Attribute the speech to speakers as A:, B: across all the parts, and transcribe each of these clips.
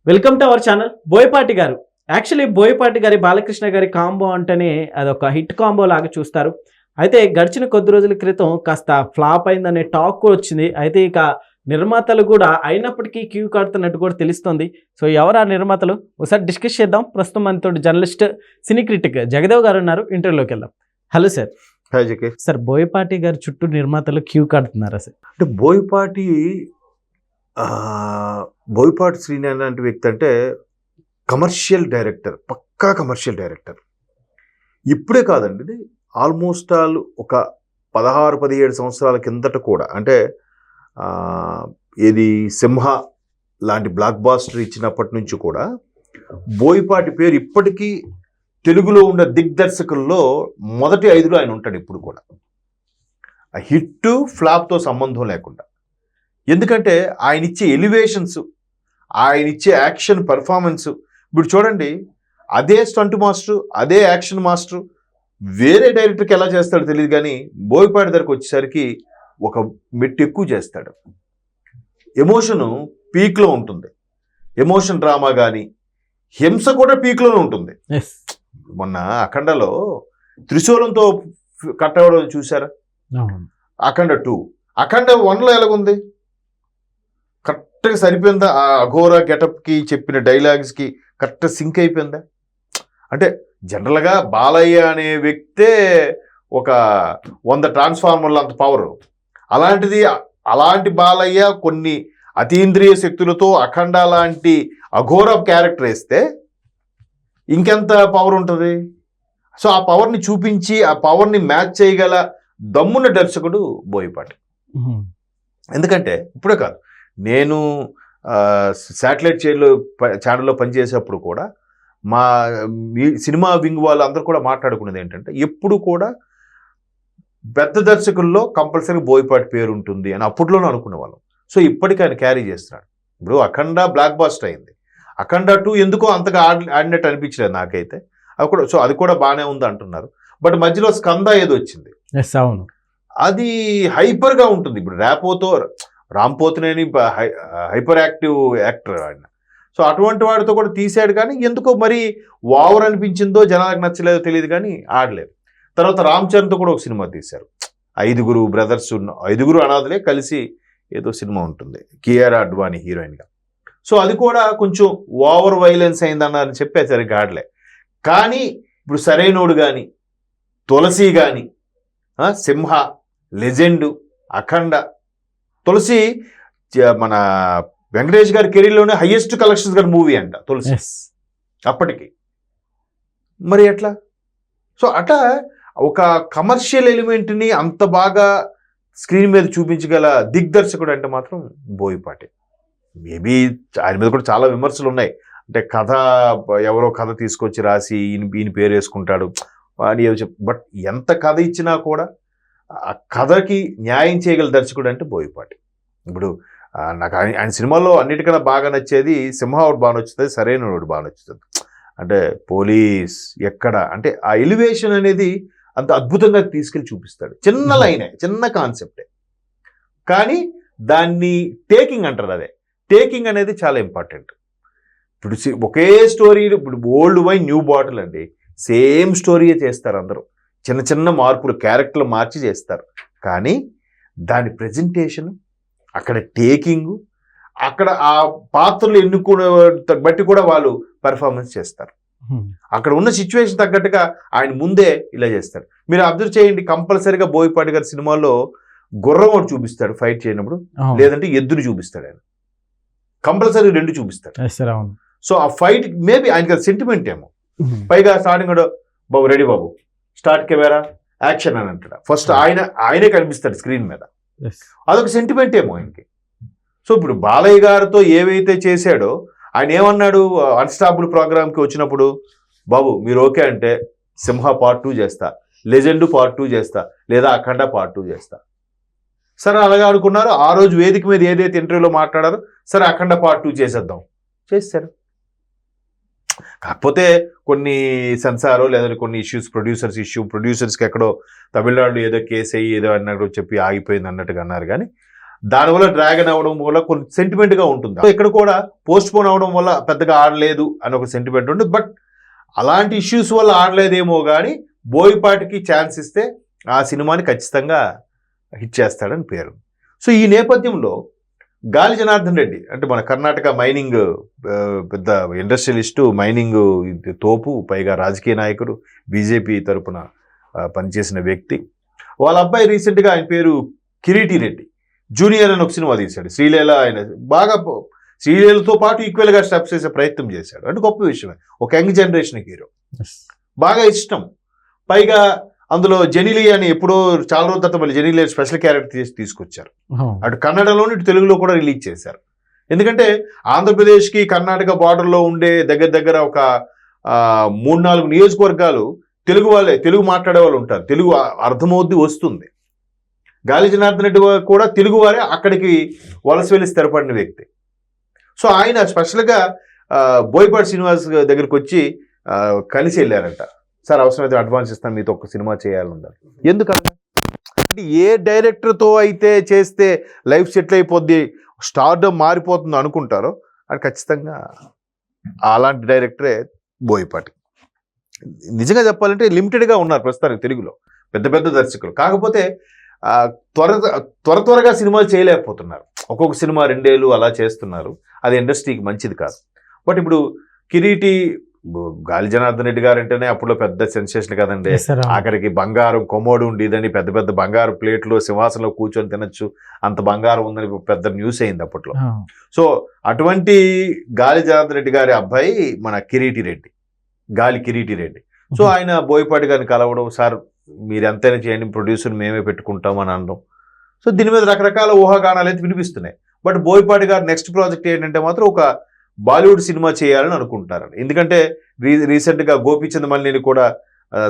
A: Welcome to our channel. Boyapati గారు actually Boyapati గారి బాలకృష్ణ గారి కాంబో అంటేనే అదొక హిట్ కాంబో లాగా చూస్తారు. అయితే గడిచిన కొద్ది రోజుల క్రితం కాస్త ఫ్లాప్ అయిందనే టాక్ కూడా వచ్చింది. అయితే ఇక నిర్మాతలు కూడా అయినప్పటికీ క్యూ కడుతున్నట్టు కూడా తెలుస్తుంది. సో ఎవరు ఆ నిర్మాతలు ఒకసారి డిస్కస్ చేద్దాం. ప్రస్తుతం మనతో జర్నలిస్ట్ సినీ క్రిటిక్ జగదేవ్ గారు ఉన్నారు. ఇంటర్వ్యూలోకి వెళ్దాం. Hello sir. సార్ బోయపాటి గారి చుట్టూ నిర్మాతలు క్యూ కడుతున్నారు సార్.
B: అంటే బోయపాటి శ్రీనారాయణ లాంటి వ్యక్తి అంటే కమర్షియల్ డైరెక్టర్, పక్కా కమర్షియల్ డైరెక్టర్. ఇప్పుడే కాదండి, ఇది ఆల్మోస్ట్ ఆల్ ఒక 16-17 సంవత్సరాల కిందట కూడా, అంటే ఇది సింహ లాంటి బ్లాక్ బాస్టర్ ఇచ్చినప్పటి నుంచి కూడా బోయపాటి పేరు ఇప్పటికీ తెలుగులో ఉన్న దిగ్దర్శకుల్లో మొదటి 5లో ఆయన ఉంటాడు ఇప్పుడు కూడా. ఆ హిట్ ఫ్లాప్తో సంబంధం లేకుండా. ఎందుకంటే ఆయన ఇచ్చే ఎలివేషన్స్, ఆయన ఇచ్చే యాక్షన్ పర్ఫార్మెన్స్. ఇప్పుడు చూడండి, అదే స్టంట్ మాస్టర్, అదే యాక్షన్ మాస్టర్ వేరే డైరెక్టర్కి ఎలా చేస్తాడో తెలియదు, కానీ బోయపాటి దగ్గరకు వచ్చేసరికి ఒక మెట్టు ఎక్కువ చేస్తాడు. ఎమోషను పీక్లో ఉంటుంది, ఎమోషన్ డ్రామా కానీ హింస కూడా పీక్లోనే ఉంటుంది. మొన్న అఖండలో త్రిశూలంతో కట్టవడం చూసారా? అఖండ 2, అఖండ 1లో ఎలాగుంది? కరెక్ట్గా సరిపోయిందా? ఆ అఘోర గెటప్కి చెప్పిన డైలాగ్స్కి కరెక్ట్గా సింక్ అయిపోయిందా? అంటే జనరల్గా బాలయ్య అనే వ్యక్తే ఒక 100 ట్రాన్స్ఫార్మర్లు అంత పవరు. అలాంటి బాలయ్య కొన్ని అతీంద్రియ శక్తులతో అఖండ లాంటి అఘోర క్యారెక్టర్ వేస్తే ఇంకెంత పవర్ ఉంటుంది? సో ఆ పవర్ని చూపించి ఆ పవర్ని మ్యాచ్ చేయగల దమ్మున్న దర్శకుడు బోయపాటి. ఎందుకంటే ఇప్పుడే కాదు, నేను శాటిలైట్ ఛానల్లో పనిచేసేప్పుడు కూడా మా సినిమా వింగ్ వాళ్ళందరూ కూడా మాట్లాడుకునేది ఏంటంటే, ఎప్పుడు కూడా పెద్ద దర్శకుల్లో కంపల్సరీ బోయపాటి పేరు ఉంటుంది అని అప్పట్లోనే అనుకునేవాళ్ళం. సో ఇప్పటికీ ఆయన క్యారీ చేస్తున్నాడు. ఇప్పుడు అఖండ బ్లాక్ బాస్టర్ అయింది, అఖండ 2 ఎందుకో అంతగా ఆడినట్టు అనిపించలేదు నాకైతే. అది కూడా బాగానే ఉంది అంటున్నారు. బట్ మధ్యలో స్కంద ఏదో వచ్చింది,
A: అవును,
B: అది హైపర్గా ఉంటుంది. ఇప్పుడు రాంపోతునేని హైపర్ యాక్టివ్ యాక్టర్ ఆయన. సో అటువంటి వాడితో కూడా తీసాడు, కానీ ఎందుకో మరి ఓవర్ అనిపించిందో జనాలకు నచ్చలేదో తెలియదు, కానీ ఆడలేదు. తర్వాత రామ్ చరణ్తో కూడా ఒక సినిమా తీశారు, 5 బ్రదర్స్, 5 అనాథలే కలిసి ఏదో సినిమా ఉంటుంది, కియారా అడ్వాణి హీరోయిన్గా. సో అది కూడా కొంచెం ఓవర్ వైలెన్స్ అయిందన్నారని చెప్పి సరిగ్గా ఆడలే. కానీ ఇప్పుడు సరైనోడు కానీ, తులసి కానీ, సింహ, లెజెండు, అఖండ, తులసి మన వెంకటేష్ గారి కెరీర్లోనే హైయెస్ట్ కలెక్షన్స్ గారి మూవీ అంట తులసి అప్పటికి. మరి ఎట్లా? సో అట్లా ఒక కమర్షియల్ ఎలిమెంట్ని అంత బాగా స్క్రీన్ మీద చూపించగల దిగ్దర్శకుడు అంటే మాత్రం బోయపాటి. మేబీ ఆయన మీద కూడా చాలా విమర్శలు ఉన్నాయి. అంటే కథ ఎవరో కథ తీసుకొచ్చి రాసి ఈయన పేరు వేసుకుంటాడు అని బట్ ఎంత కథ ఇచ్చినా కూడా ఆ కథకి న్యాయం చేయగల దర్శకుడు అంటే బోయపాటి. ఇప్పుడు నాకు ఆయన సినిమాలో అన్నిటికన్నా బాగా నచ్చేది సింహ ఒకటి బాగా నచ్చుతుంది, సరైన ఒకటి బాగా నచ్చుతుంది. అంటే పోలీస్ ఎక్కడ అంటే ఆ ఎలివేషన్ అనేది అంత అద్భుతంగా తీసుకెళ్ళి చూపిస్తాడు. చిన్న లైనే, చిన్న కాన్సెప్టే, కానీ దాన్ని టేకింగ్ అంటారు. అదే టేకింగ్ అనేది చాలా ఇంపార్టెంట్. ఇప్పుడు ఒకే స్టోరీ, ఇప్పుడు ఓల్డ్ వైన్ న్యూ బాటిల్ అండి, సేమ్ స్టోరీయే చేస్తారు అందరూ. చిన్న చిన్న మార్పులు, క్యారెక్టర్లు మార్చి చేస్తారు, కానీ దాని ప్రెజెంటేషన్, అక్కడ టేకింగ్, అక్కడ ఆ పాత్రలు ఎన్నుకునే బట్టి కూడా వాళ్ళు పెర్ఫార్మెన్స్ చేస్తారు. అక్కడ ఉన్న సిచ్యువేషన్ తగ్గట్టుగా ఆయన ముందే ఇలా చేస్తారు. మీరు అబ్జర్వ్ చేయండి, కంపల్సరీగా బోయపాటి గారి సినిమాలో గుర్రం ఒకటి చూపిస్తాడు ఫైట్ చేయనప్పుడు, లేదంటే ఎద్దును చూపిస్తాడు. ఆయన కంపల్సరీ 2 చూపిస్తాడు. సో ఆ ఫైట్ మేబీ ఆయనకి సెంటిమెంట్ ఏమో. పైగా స్టార్టింగ్ బాబు రెడీ బాబు స్టార్ట్ కెమెరా యాక్షన్ అని అంటాడు. ఫస్ట్ ఆయనే కనిపిస్తాడు స్క్రీన్ మీద, అదొక సెంటిమెంట్ ఏమో ఆయనకి. సో ఇప్పుడు బాలయ్య గారితో ఏవైతే చేశాడో, ఆయన ఏమన్నాడు అన్స్టాపుల్ ప్రోగ్రామ్కి వచ్చినప్పుడు, బాబు మీరు ఓకే అంటే సింహ పార్ట్ 2 చేస్తా, లెజెండ్ పార్ట్ 2 చేస్తా, లేదా అఖండ పార్ట్ 2 చేస్తా. సరే అలాగే అనుకున్నారు. ఆ రోజు వేదిక మీద ఏదైతే ఇంటర్వ్యూలో మాట్లాడారో, సరే అఖండ పార్ట్ 2 చేసేద్దాం చేశారు. కాకపోతే కొన్ని సెన్సారో లేదంటే కొన్ని ఇష్యూస్, ప్రొడ్యూసర్స్కి ఎక్కడో తమిళనాడు ఏదో కేసు అయ్యి ఏదో అన్నట్టు చెప్పి ఆగిపోయింది అన్నట్టుగా అన్నారు. కానీ దానివల్ల డ్రాగన్ అవ్వడం వల్ల కొన్ని సెంటిమెంట్గా ఉంటుంది. ఇక్కడ కూడా పోస్ట్ పోన్ అవడం వల్ల పెద్దగా ఆడలేదు అని ఒక సెంటిమెంట్ ఉంది. బట్ అలాంటి ఇష్యూస్ వల్ల ఆడలేదేమో కానీ బోయపాటికి ఛాన్స్ ఇస్తే ఆ సినిమాని ఖచ్చితంగా హిట్ చేస్తాడని పేరు. సో ఈ నేపథ్యంలో గాలి జనార్దన్ రెడ్డి అంటే మన కర్ణాటక మైనింగ్ పెద్ద ఇండస్ట్రియలిస్టు, మైనింగ్ తోపు, పైగా రాజకీయ నాయకుడు, బీజేపీ తరపున పనిచేసిన వ్యక్తి. వాళ్ళ అబ్బాయి రీసెంట్గా, ఆయన పేరు కిరీటి రెడ్డి, జూనియర్ అని ఒక సినిమా తీశాడు. శ్రీలీల, ఆయన బాగా శ్రీలీలతో పాటు ఈక్వల్గా స్టెప్స్ చేసే ప్రయత్నం చేశాడు. అంటే గొప్ప విషయమే. ఒక యంగ్ జనరేషన్ హీరో, బాగా ఇష్టం. పైగా అందులో జెనిలీ అని ఎప్పుడో చాలా రోజుల తర్వాత మళ్ళీ జెనిలీ స్పెషల్ క్యారెక్టర్ తీసుకొచ్చారు. అటు కన్నడలోని ఇటు తెలుగులో కూడా రిలీజ్ చేశారు. ఎందుకంటే ఆంధ్రప్రదేశ్కి కర్ణాటక బార్డర్లో ఉండే దగ్గర ఒక 3-4 నియోజకవర్గాలు తెలుగు మాట్లాడే వాళ్ళు ఉంటారు. తెలుగు అర్థమవుద్ది, వస్తుంది. గాలి జనార్దన్ రెడ్డి కూడా తెలుగు వారే, అక్కడికి వలస వెళ్ళి స్థిరపడిన వ్యక్తి. సో ఆయన స్పెషల్గా బోయపాటి శ్రీనివాస్ దగ్గరికి వచ్చి కలిసి వెళ్ళారంట. సార్ అవసరమైతే అడ్వాన్స్ ఇస్తాను, మీతో ఒక సినిమా చేయాలన్నారు. ఎందుకంటే ఏ డైరెక్టర్తో అయితే చేస్తే లైఫ్ సెటిల్ అయిపోద్ది, స్టార్డమ్ మారిపోతుంది అనుకుంటారో అది ఖచ్చితంగా అలాంటి డైరెక్టరే బోయపాటి. నిజంగా చెప్పాలంటే లిమిటెడ్గా ఉన్నారు ప్రస్తుతానికి తెలుగులో పెద్ద పెద్ద దర్శకులు. కాకపోతే త్వరగా సినిమాలు చేయలేకపోతున్నారు. ఒక్కొక్క సినిమా 2 ఏళ్ళు అలా చేస్తున్నారు. అది ఇండస్ట్రీకి మంచిది కాదు. బట్ ఇప్పుడు కిరీటి, గాలి జనార్దన్ రెడ్డి గారు అంటేనే అప్పుడులో పెద్ద సెన్సేషన్ కదండి. ఆఖరికి బంగారం కొమోడు ఉండేదని, పెద్ద పెద్ద బంగారు ప్లేట్లు సింహాసనంలో కూర్చొని తినచ్చు, అంత బంగారం ఉందని పెద్ద న్యూస్ అయింది అప్పట్లో. సో అటువంటి గాలి జనార్దన్ రెడ్డి గారి అబ్బాయి మన కిరీటి రెడ్డి, గాలి కిరీటి రెడ్డి. సో ఆయన బోయపాటి గారిని కలవడం, సార్ మీరు ఎంతైనా చేయండి, ప్రొడ్యూసర్ మేమే పెట్టుకుంటాం అని అనడం. సో దీని మీద రకరకాల ఊహాగానాలు అయితే వినిపిస్తున్నాయి. బట్ బోయపాటి గారు నెక్స్ట్ ప్రాజెక్ట్ ఏంటంటే మాత్రం ఒక బాలీవుడ్ సినిమా చేయాలని అనుకుంటున్నారు. ఎందుకంటే రీసెంట్గా గోపీచంద్ మల్లిని కూడా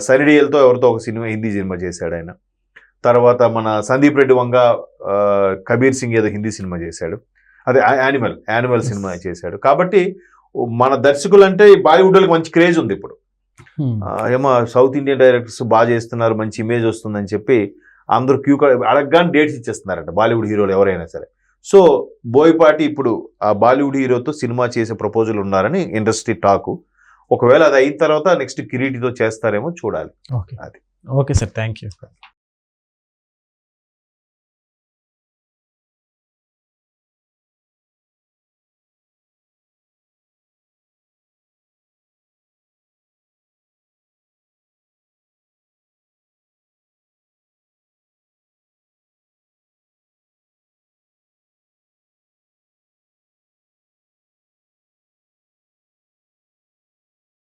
B: సరిడియల్తో ఎవరితో ఒక సినిమా, హిందీ సినిమా చేశాడు ఆయన. తర్వాత మన సందీప్ రెడ్డి వంగ కబీర్ సింగ్ ఏదో హిందీ సినిమా చేశాడు. అదే యానిమల్ సినిమా చేశాడు. కాబట్టి మన దర్శకులు అంటే బాలీవుడ్ వాళ్ళకి మంచి క్రేజ్ ఉంది ఇప్పుడు. ఏమో సౌత్ ఇండియన్ డైరెక్టర్స్ బాగా చేస్తున్నారు, మంచి ఇమేజ్ వస్తుందని చెప్పి అందరూ క్యూ అడగగానే డేట్స్ ఇచ్చేస్తున్నారంట బాలీవుడ్ హీరోలు ఎవరైనా సరే. సో బోయపాటి ఇప్పుడు ఆ బాలీవుడ్ హీరోతో సినిమా చేసే ప్రపోజల్ ఉన్నారని ఇండస్ట్రీ టాకు. ఒకవేళ అది అయిన తర్వాత నెక్స్ట్ కిరీటితో చేస్తారేమో చూడాలి.
A: Okay sir, thank you.